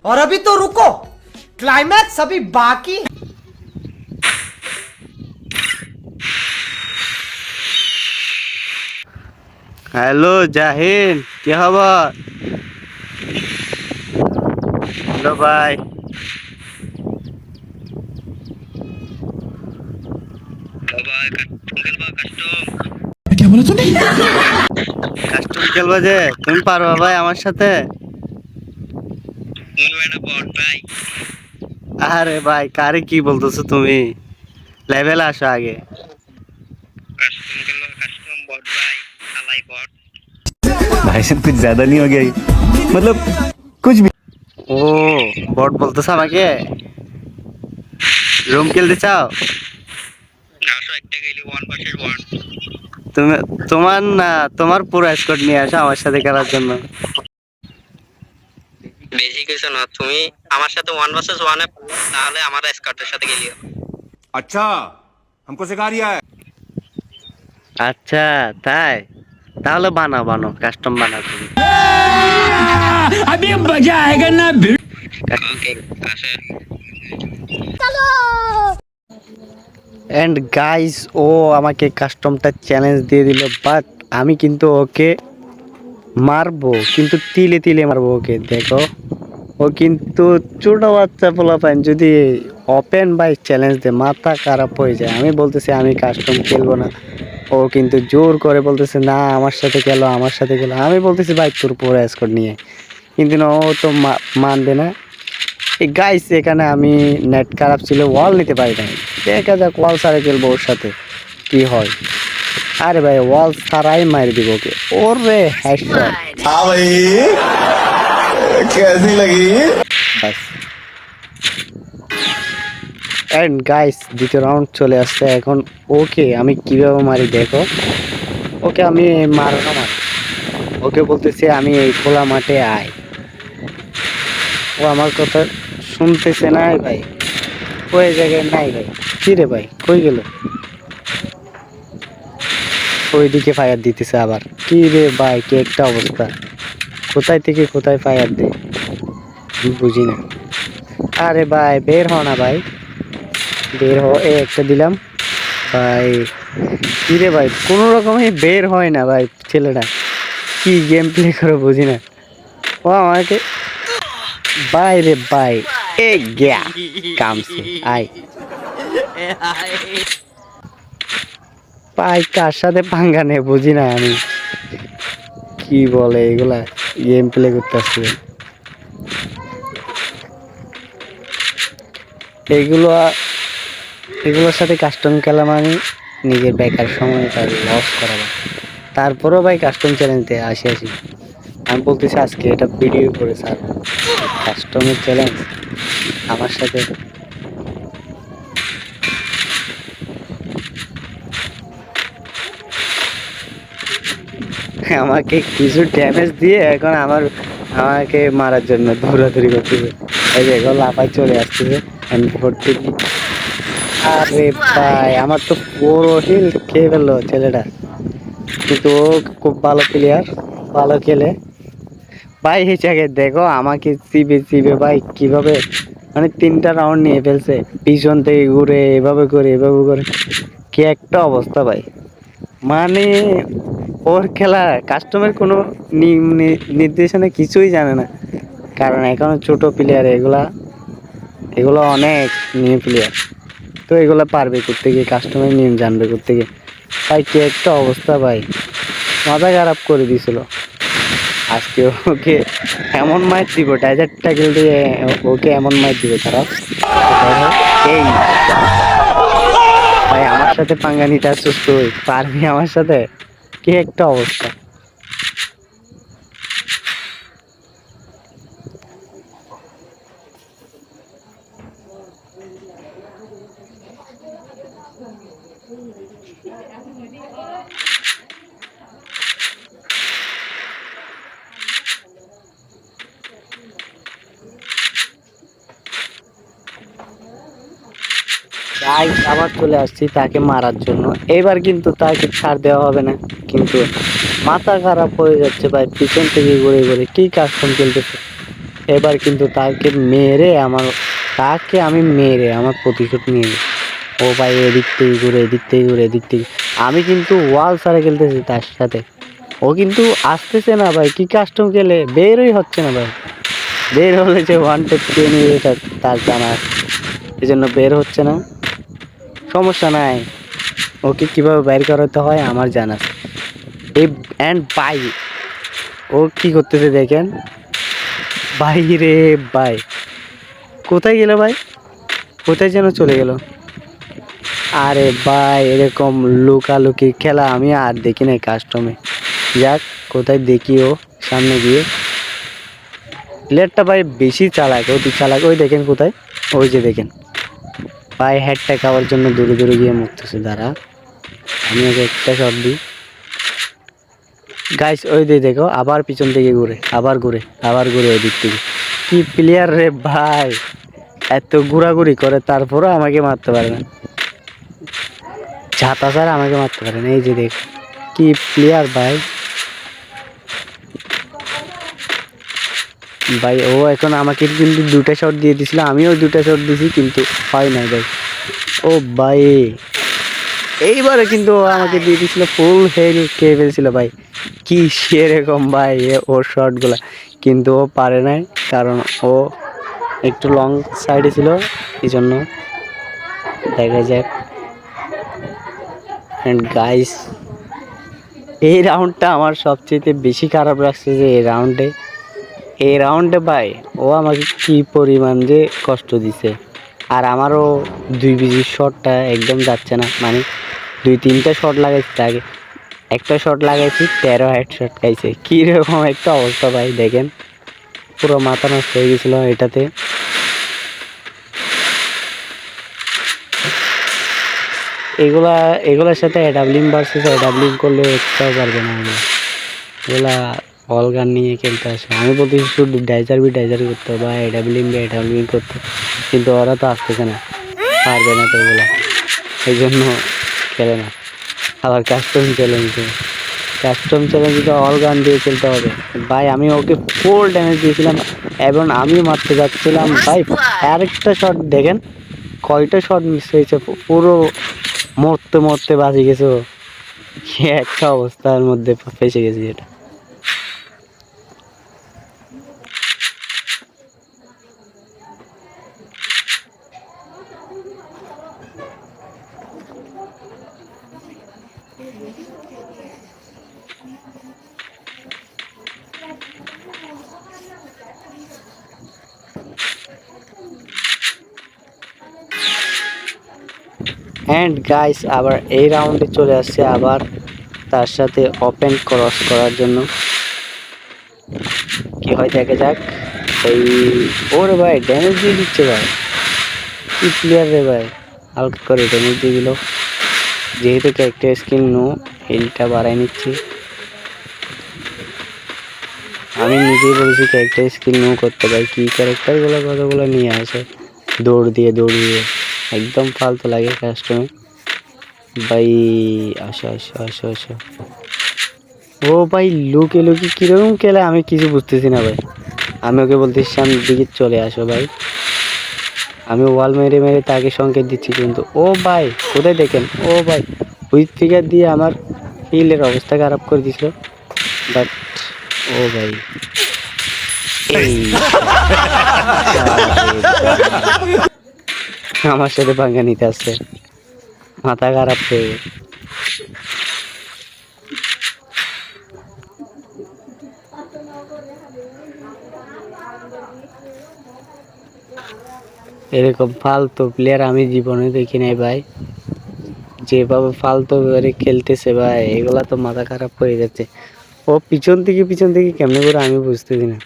और अभी तो रुको, क्लाइमैक्स अभी बाकी। হ্যালো জাহিন, কি খবর? হ্যালো ভাই। কাস্টম খেলবা যে তুমি পারবা ভাই আমার সাথে? আরে ভাই কারে কি বলতেছো তুমি? লেভেল আসো আগে। भाई साहब कुछ ज्यादा नहीं हो गया ये? मतलब कुछ भी। ও বট বলতেছ আমাকে? রুম খেলতে চাও? তুমি তোমার না তোমার পুরো স্কোয়াড নিয়ে আসো আমার সাথে খেলার জন্য। বেশি কিছু না, তুমি আমার সাথে 1 vs 1 এ তাহলে আমার স্কোয়াডের সাথে গেলিও। अच्छा हमको सिखा रिया है। আচ্ছা তাই, তাহলে বানাও বানাও, কাস্টম বানাও তুমি। अभी मजा आएगा ना। ওকে আসে। এন্ড গাইস, ও আমাকে কাস্টমটা চ্যালেঞ্জ দিয়ে দিল, বাট আমি কিন্তু ওকে মারবো, কিন্তু তিলে তিলে মারবো ওকে। দেখো ও কিন্তু ছোট বাচ্চা পোলাপান, যদি ওপেন বাই চ্যালেঞ্জ দে মাথা খারাপ হয়ে যায়। আমি বলতেছি আমি কাস্টম খেলবো না, ও কিন্তু জোর করে বলতেছে না আমার সাথে খেলো আমার সাথে খেলো। আমি বলতেছি ভাই তোর পুরো স্কোয়াড নিয়ে, কিন্তু না, ও তো মানবে না। এই গাইস এখানে আমি নেট খারাপ ছিল, ওয়াল নিতে পারি নাই। দেখা যাক ওয়াল ছাড়া খেলবো ওর সাথে কি হয়। আরে ভাই ওয়াল ছাড়াই মার দিব ওকে। ওরে হেডশট। हाँ भाई कैसी लगी। বাস। এন্ড গাইস দ্বিতীয় রাউন্ড চলে আসছে এখন। ওকে আমি কিভাবে মারি দেখো। ওকে আমি মারবো না, ওকে বলতেছি আমি এই খোলা মাঠে আয়। ও আমার কথা শুনতেছে না ভাই, ওই জায়গায় নাই ভাই। কি রে ভাই কই গেল? ওইদিকে ফায়ার দিতেছে আবার। কি রে ভাই কি একটা অবস্থা, কোথায় থেকে কোথায় ফায়ার দে বুঝি না। আরে ভাই বের হ না ভাই, বের হ। একটা দিলাম ভাই। কি রে ভাই কোনো রকমই বের হয় না ভাই ছেলেটা, কি গেম প্লে করে বুঝি না। ও আমাকে বাইরে ভাই এ গিয়া কামছে আয় ভাই, কার সাথে পাঙ্গা নে বুঝি না আমি। কি বলে এগুলা, গেম প্লে করতে আসছে এইগুলো। এগুলোর সাথে কাস্টম খেলা মানে নিজের বেকার সময় তার লস করা। তারপরেও ভাই কাস্টম চ্যালেঞ্জে আসি আসি। আমি বলতেছি আজকে এটা ভিডিও করে স্যার, কাস্টমের চ্যালেঞ্জ আমার সাথে। আমাকে কিছু ড্যামেজ দিয়ে এখন আমাকে মারার জন্য দৌড়াদৌড়ি করতেছে। এই যে এখন লাফায় চলে আসতেছে M40। আরে ভাই আমার তো পুরো হিল খেয়ে ফেললো ছেলেটা, কিন্তু ও খুব ভালো প্লেয়ার, ভালো খেলে ভাই। হিসাবে দেখো আমাকে চিবে চিবে ভাই কিভাবে, মানে 3টা রাউন্ড নিয়ে ফেলছে, পিছন থেকে ঘুরে এভাবে করে এভাবে করে, কি একটা অবস্থা ভাই। মানে ওর খেলা কাস্টমের কোনো নির্দেশনা কিছুই জানে না, কারণ এখনো ছোট প্লেয়ার এগুলা, এগুলো অনেক নিউ প্লেয়ার। তো এগুলা পারবে করতে গিয়ে, কাস্টমার নিয়ম জানবে করতে গিয়ে। ভাই কি একটা অবস্থা ভাই, মাথা খারাপ করে দিছিল। আজকে ওকে এমন মাইর দিব, ডাইজার ট্যাকেল দিয়ে ওকে এমন মাইর দিব খারাপ। এই ভাই আমার সাথে পাঙ্গা নিতে আসছিস তুই, পারবি আমার সাথে? কি একটা অবস্থা। তাই আবার চলে আসছি তাকে মারার জন্য। এবার কিন্তু তাকে ছাড় দেওয়া হবে না, কিন্তু মাথা খারাপ হয়ে যাচ্ছে ভাই, পিছন থেকে ঘুরে ঘুরে কি কাস্টম খেলতেছে। এবার কিন্তু তাকে আমি মেরে আমার প্রতিশোধ নিয়ে নিই। ও ভাই এদিক থেকে ঘুরে এদিক থেকে ঘুরে এদিক থেকে, আমি কিন্তু ওয়াল ছাড়া খেলতেছি তার সাথে, ও কিন্তু আসতেছে না ভাই। কি কাস্টম খেলে বেরই হচ্ছে না ভাই, বের হলে যে ওয়ান টেপ খেয়ে নিয়ে এটা তার জানা আছে, এই জন্য বের হচ্ছে না। সমস্যা নাই, ওকে কীভাবে বের করাতে হয় আমার জানা আছে। এই অ্যান্ড বাই ও কি করতেছে দেখেন ভাই রে ভাই, কোথায় গেল ভাই, কোথায় যেন চলে গেল। আরে ভাই এরকম লুকালুকি খেলা আমি আর দেখি নাই কাস্টমে। যাক কোথায় দেখি ও সামনে গিয়ে, প্লেয়ারটা ভাই বেশি চালাক, অতি চালাক। ওই দেখেন কোথায়, ওই যে দেখেন ভাই হেডটা খাওয়ার জন্য দূরে দূরে গিয়ে মুখতেছে। দাঁড়া আমি ওকে একটা শট দিই গাইস। ওই দেখো আবার পিছন থেকে ঘুরে, আবার ঘুরে ওই দিক থেকে। কি প্লেয়ার রে ভাই, এত ঘোরাঘুরি করে তারপরও আমাকে মারতে পারে না, ঝাঁতা ছাড়া আমাকে মারতে পারে না। এই যে দেখ কি প্লেয়ার ভাই। ভাই ও এখন আমাকে কিন্তু 2টা শট দিয়ে দিছিল, আমিও 2টা শট দিছি কিন্তু হয় নাই ভাই। ও ভাই এইবারে কিন্তু ও আমাকে দিয়ে দিছিল, ফুল হেল খেয়ে ফেলছিল ভাই। কি সেরকম ভাই ওর শটগুলা, কিন্তু ও পারে নাই কারণ ও একটু লং সাইডে ছিল, এই জন্য। দেখা যাক। অ্যান্ড গাইস এই রাউন্ডটা আমার সবচেয়ে বেশি খারাপ লাগছে, যে এই রাউন্ডে ভাই ও আমাকে কি পরিমাণ যে কষ্ট দিছে। আর আমারও 2 বিজির শটটা একদম যাচ্ছে না, মানে 2-3টা শট লাগাইছি, আগে একটা শট লাগাইছি 13 হেড শট খাইছে। কীরকম একটা অবস্থা ভাই দেখেন, পুরো মাথা নষ্ট হয়ে গেছিলো এটাতে। এগুলার সাথে এডাবলিং ভার্সেস এডাবলিং করলে একটাও পারবে না। এগুলা অল গান নিয়ে খেলতে আসে, আমি বলতেছি শুধু ডাইজার করতে বা এডাবলিং করতে, কিন্তু ওরা তো আসতেছে না, পারবে না তো এগুলা, এই জন্য খেলে না। আবার কাস্টম চ্যালেঞ্জ তো অল গান দিয়ে খেলতে হবে ভাই। আমি ওকে ফুল ড্যামেজ দিয়েছিলাম এবং আমি মারতে যাচ্ছিলাম ভাই, আরেকটা শট দেখেন কয়টা শট মিস হয়েছে, পুরো মরতে বাঁচি গেছে। একটা অবস্থার মধ্যে ফেসে গেছি এটা। অ্যান্ড গাইস আবার এই রাউন্ডে চলে আসছে আবার তার সাথে ওপেন ক্রস করার জন্য। কি হয় দেখা যাক। এই ওরে ভাই ড্যামেজ দিয়ে দিচ্ছে ভাই, কি প্লেয়ার রে ভাই, হালকা করে ড্যামেজ দিয়ে দিল। যেহেতু ক্যারেক্টার স্কিল নো, হিলটা বাড়াই নিচ্ছি। আমি নিজেই বলেছি ক্যারেক্টার স্কিল নো করতে ভাই, কি ক্যারেক্টারগুলো কতগুলো নিয়ে আসে দৌড় দিয়ে একদম ফালতু লাগে কাস্টমে ভাই। আসো। ও ভাই লুকি কিরকম খেলে আমি কিছু বুঝতেছি না ভাই। আমি ওকে বলতেছি সামনের দিকে চলে আসো ভাই, আমি ওয়াল মেরে তাকে সংকেত দিচ্ছি, কিন্তু ও ভাই কোথায় দেখেন, ও ভাই উইথ ফিগার দিয়ে আমার হিলের অবস্থা খারাপ করে দিছিল। বাট ও ভাই আমার সাথে ভাঙ্গা নিতে আসছে, মাথা খারাপ হয়ে গেছে। এরকম ফালতু প্লেয়ার আমি জীবনে দেখি নাই ভাই, যেভাবে ফালতু করে খেলতেছে ভাই, এগুলা তো মাথা খারাপ হয়ে যাচ্ছে। ও পিছন থেকে কেমনে করে আমি বুঝতেছি না।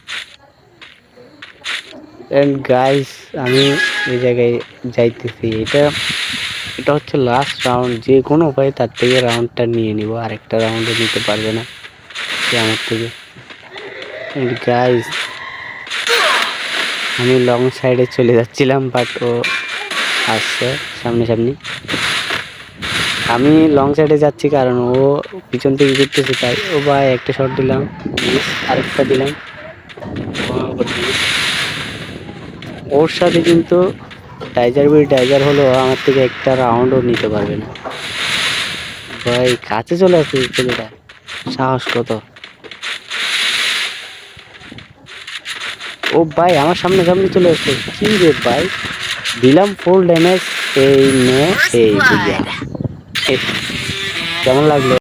এন্ড গাইস আমি এই জায়গায় যাইতেছি, এটা হচ্ছে লাস্ট রাউন্ড, যে কোনো উপায়ে তার থেকে রাউন্ডটা নিয়ে নিব, আরেকটা রাউন্ডে নিতে পারবে না সে আমার থেকে। এন্ড গাইস আমি লং সাইডে চলে যাচ্ছিলাম, বাট ও আসছে সামনাসামনি। আমি লং সাইডে যাচ্ছি কারণ ও পিছন থেকে ঘুরতেছে, তাই ও ভাই একটা শট দিলাম, আরেকটা দিলাম, ওর সাথে কিন্তু টাইজার হলো আমার থেকে একটা রাউন্ডও নিতে পারবে না। ভাই কাছে চলে আসছে ছেলেটা, সাহস কত! ও ভাই আমার সামনে চলে আসছে, কি রে ভাই! দিলাম ফুল ড্যামেজ, এই নে এই দিয়া। কেমন লাগলো?